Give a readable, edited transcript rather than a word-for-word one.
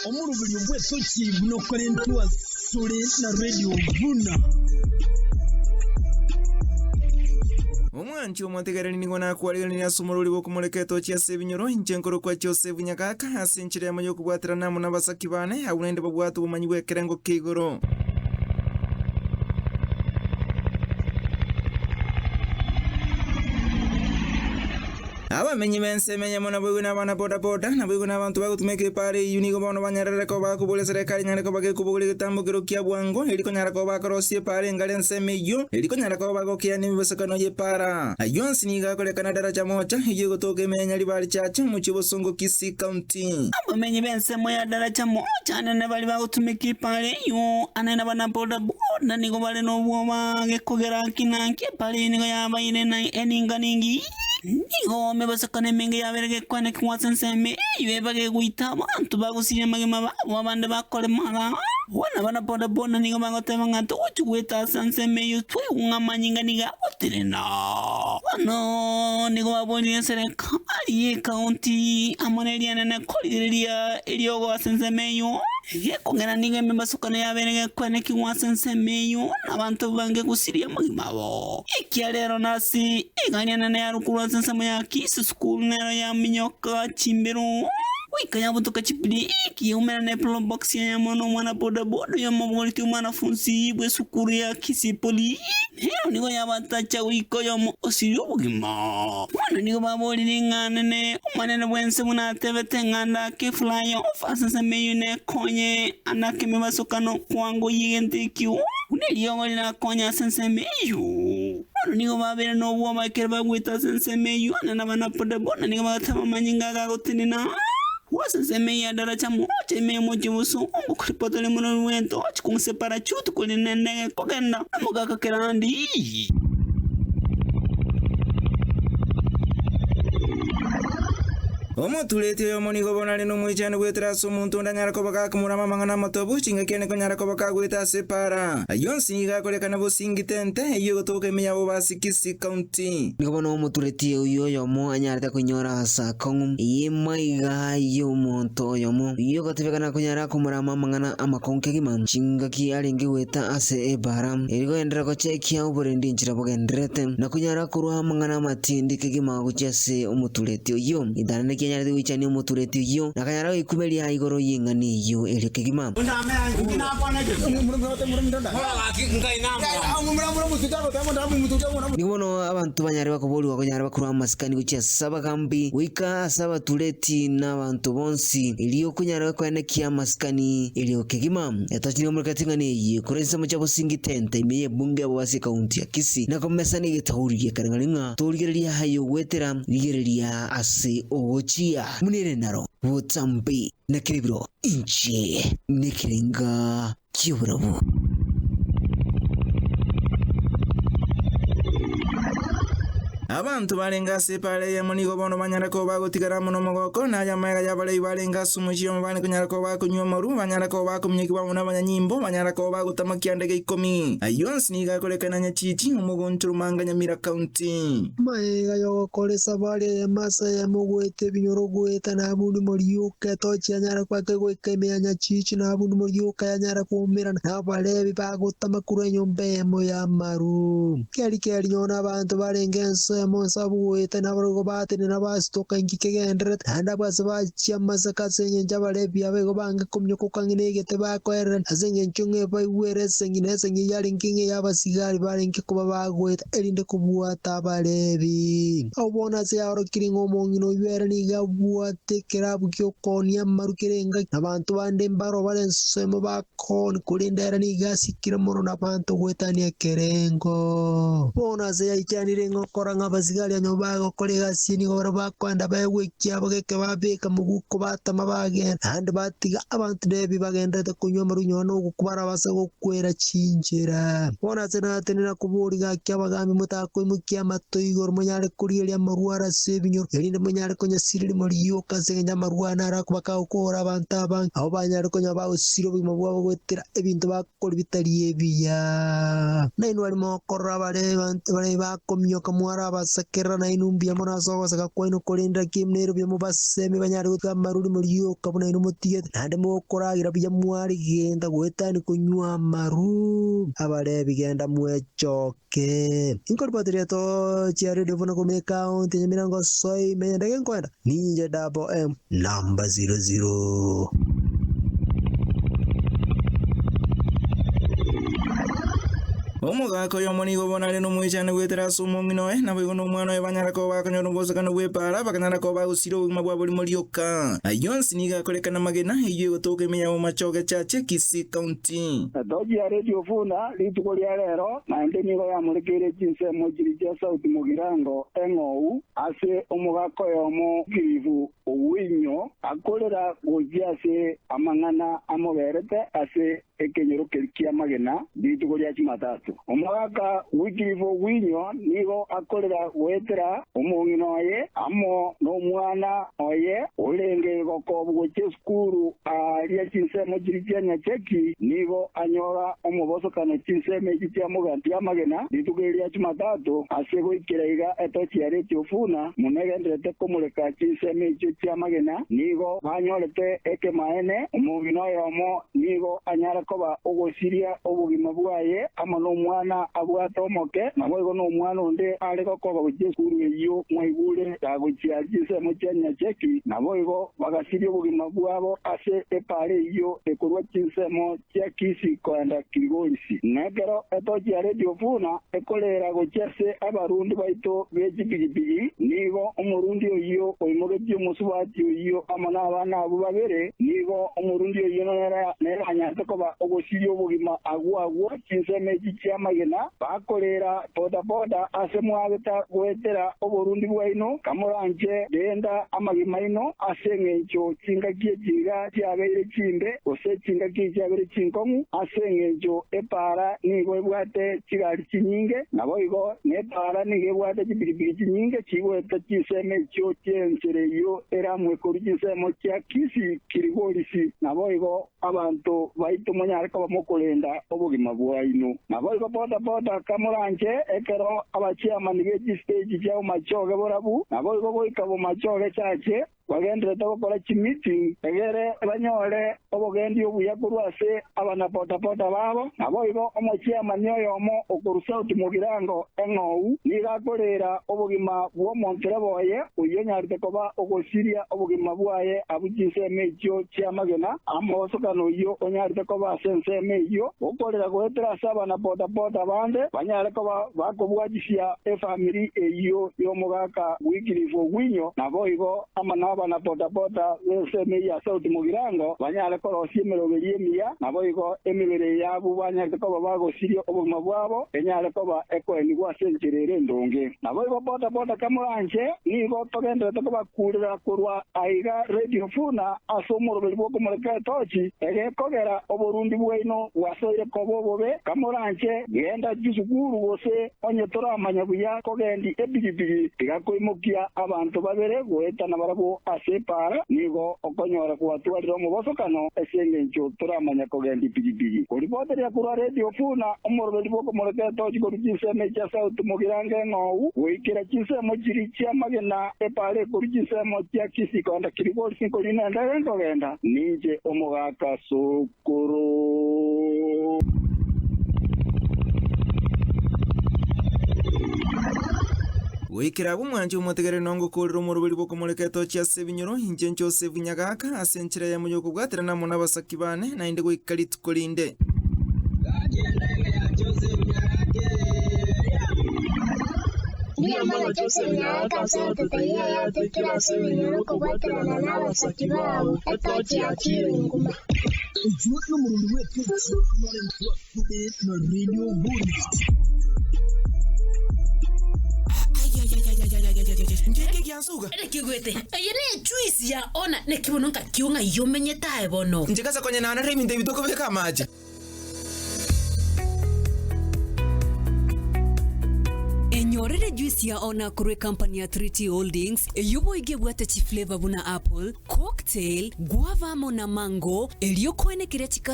omurubiri bwesoki bunokole ntwa sole na radio vuna omwanchi omwategereri ningona kwaliganira asumururi bokumuleka cyase binyoro inchenkoro kwa cyose bunyakaka asinchire yamanyo kubwatira namu nabasaki bane abunende babwatu bumanyi bwekerengo kigoro abamenyi bensemenya mona bwigo n'abana boda boda na bwigo n'abantu bagutumeke pare unigo bono banyarere ko bakubule serikali nyare ko bagekubule gitambukiro kya bwango eliko nyara ko bakorosie pare ngale nsemeyo eliko nyara ko bagokia nibosakano ye para ayonsi niga kole kanadara cha mocha yigo toke menya libali chache mu Kibosongo Kisii County abamenyi bensemo ya dara cha mocha nene bali bagutumeke pare yo anena bana boda boda nigo bale no bwoma gekogera kinanke pare nigo yabayine na eninga ningi nigo mebasakane menge yaberege kwane kwansenseme yebage guita abantu bagusire magema babo abande bakole mara wana bana boda boda nigo bangotema ngato uchugweta sanseme yutwe ungamanyinga niga otirena no nigo baboni serikali ye county amoneliana na koliria eliogo asensemeyo yekongera niga mebasakane yaberege kwane kwansenseme abantu bange gusiria magema babo ikyalero nasi iganyana na yarukuru sensemo ya Kisii school nero ya minyoka chimbero wikanya butuka chipidi iki umena ne pro box ya mono mwana boda boda ya mabwaliti umana funsi bwe sukuru ya Kisii poli hero nigo ya batacha wiko yo osirio bugima mwana nigo baboli lingane ne umana ne bwense muna tevete nganda ke fly off asasa meyune konye anake mebasukano kwango yigente kiu uneliongo lina konya sense meyu nigo babere no bwo makere bagwita sense meyu anana bana boda boda nigo batama manyinga ga gotinina wasensemeyi adara cha mocha ime mu Kibosongo kuripotole muno wento chikunse para chutu kulinende kogenda amugaka kerandi omutulete yo monigo bonale no mwijane bweteraso umuntu ndanyara ko bakakumurama mangana matobu chinga kene ko nyara ko bakagwita separa ayonsi niga kolekana bosingitente iyo gotoke meya bo Kisii County nigo bono omutulete uyo yomo anyarita kunyora hasa kongum yemaiga yo monto yomo iyo gotebekana kunyara kumurama mangana amakonke giman chinga ki alingi weta ase ebaram erigo endera ko chekia uburendi nchira bogendrete na kunyara kurwa mangana matindi kigima guchase omutulete uyo idana nyarade wichani umuturete yo nakanyara ikumeli ya igoro yingani yo eleke gimam nibono abantu banyare bakoboli wakonyara bakuru maskani gucha saba kambi wika saba tuleti n'abantu bonsi iliyo kunyara kwene kia maskani iliyo kegimam etachini omurikatingani ye kurenza mu Kibosingitente imeye bunge abo basi county ya Kisii nakomesani gitauriye karangalinga turigereria hayo wetera ligereria ase ochi munere naro butambi nakiribiro inche nekirenga kiburabu abantu balenga sepale ya monigo bono banyara ko bagotigara muno mogoko na yamaga yabale balenga sumujiyo mubane kunyara ko bakunywa maru banyara ko bakumnyiki bamuna banyanyimbo banyara ko bagutamakia ndege 10 ayonsi niga kolekana nyachichi umugonturu manga Nyamira County maega yo kolesa bale ya masa ya mugwete binyoro gweta na bundu muriuka tochi anyara kwa gwekemea nyachichi na bundu muriuka anyara kumira na bale bibagutamakuru nyombe mo ya maru keri nyona abantu balengense monsabu weta na barugo batene na bastoka ngikegendre anda basaba chiamaza kasenye njabale biabe bange komnyo kokangine gete bakwere azenye nchunge baywere sengine senye yali nkinge yabasigari balenke kuba bagweta elinde kubuata balebi obona se yaro kiringo mongino yere ni gabuate kerabu kyokonia marukirenga abantu bande mbaro balensemo bakon kulindera ni gasikira mono na bantu gwetania kerengo bona se yaitanire ngokora basigari anyobago kolega sini gora bakwanda baywekia bageke babeka muguko batama bagenda and batiga abantu debi bagenda kunywa marunyo no gukubara basa gokwera cinjira bona tena tenera kuburiga kyabagambi mutako imukia mato igor munyare kuriya maruara sebinyo erinde munyare konya siriri muri yo kazenya maruana ara kubaka ukora abantu abang aho banyare konya bawo siro bimo bwabo gwetera ebintu bakora bitari ebiya naino ari mo korra bare bakomyo kamwara basekera na inumbia mona sogo saka kwaino kolinda kimnero bya mubasemi banyari gukamaruri muri kabuna ino mutige nande mukoragira bya mwari genda gwetani kunywa maru abare bigenda mwechoke inkor patria to chiare devona come count mirango soi menda kenkwenda ninja double M number 00 Omugako yomonigo bonale no mwijane gwetera sumo minoe na bwigo no mwana we banyara ko bakanyo ngoza no gwepara bakanyara ko bagusiro bugima bwa buri morioka ayonsi niga kolekana magena iyo gotoke menya mu machoge chache Kisii County doji ya radio funa lituko lya lero na ndenigo ya murekere jinse mojiri ja sauti mugirango engou ase omugako yomo kivu owinyo akolera gojiase amangana amoberete ase ekenyero kelkia magena lituko lya Jumatatu omugaka wikivu winyo nigo akolera wetera omungino ye amo no mwana oye olenge gokobu che skuru alia chinsemo chirichanya cheki nigo anyora omubosokano chinseme chitia muganti amagena litugeria Jumatatu asego ikiraiga etochi yare tiofuna munegendrete komuleka chinseme chitia magena nigo banyorete eke maene omungino yomo nigo anyara koba ogosiria obugima bwaye amano mwana abwato moke nabo no mwana onde areko koba kuche skuru iyo mwaigule yagochia chinsemo chanya cheki nabo igo bagasiria obugima bwabo ase epare iyo ekorwa chinsemo chia Kisii kwenda Kilgoris negero etochi ya radio funa ekolera gochese abarundi baito bejibigibigi nigo omurundi iyo oimogeje musubati iyo amana abana abo babere nigo omurundi iyo nera anyate koba ogosirio obugima agwa chinseme chia magena bakolera boda ase mwabeta gwetera oburundi bwaino kamuranje denda amagima ino ase ngencho chingakie jiga cyabere chinde ose chingakie cyabere chinkomu ase ngencho epara nigo ebwate chigali chinyinge nabo igo nepara nigo ebwate chibiribiri chinyinge chibwete chiseme cyo cyensere yo eramwe kuri chisemo cya Kisii Kilgoris nabo igo abantu baito monyareka bamukolenda obugima bwaino nabo igo boda kamuranje ekero abachiamani ge stage cya machoge borabu nabo igo boikabo machoge chache wagendere tokora chimiti egere banyore obogendi obuya kurwase abana boda babo nabo igo omochiamani yomo okurusa utumugirango engou nigakorera obugima bwo montere boye uyonyarite koba ogosiria obugima bwaye abujiseme icyo cyamagena amosokano iyo onyarite koba senseme iyo okorera gwetera sabana boda bande banyare koba bakobwajisia efamily iyo yomugaka wikirivo gwinyo nabo igo amana abana boda senseme ya sauti mugirango banyare korosie meroberie mia nabo igo emibere yabo banyare koba bagosiria obugima bwabo enyare koba ekweni gwa sencherere ndonge nabo igo boda kamuranje nigo togende tokoba kurira kurwa aiga radio funa asomoro belbo komureka tochi ege kogera oburundi bwaino wasoire kobobobe kamuranje genda jisukuru bose onye toramanya buya kogendi ebigibigi tigakoimukia abantu babere gwetana barabo asepara nigo okonyora kwatwarira omubosokano esengencho toramanya kogendi bigibigi kuripotera kurwa radio funa omoro belbo komureka tochi kurujiseme cha sauti mugirange ngou wikira chisemo chiri chia magena epare kurujisemo chia Kisii kwenda Kilgoris kolina ndagenda nije omugaka sokoro wikira bumwanje umutegere nongo kolero mu rubiri bwo komuleketo cya sebinyoro injencho sevunyagaka asenchira ya muyoko bwatera namo nabasaki bane na inde gwikali tukolinde Ndiyo mwana Jose Nyawaka sote taiya yote kila sewe nyuruko gwatera na nawa sakibabu etochi ya chiri nguma Ujuno murundi wetu na radio buri njeke kyansuga Kigwete ayene juice ya ona nekibononka kiunga yomenye tae bono njekasa kwenye na remi ndebitoko beka maji Enyorere juice ya ona kure company ya 3T Holdings yubo igebwate chi flavor buna apple, cocktail, guava mo na mango, elio kwene kirechika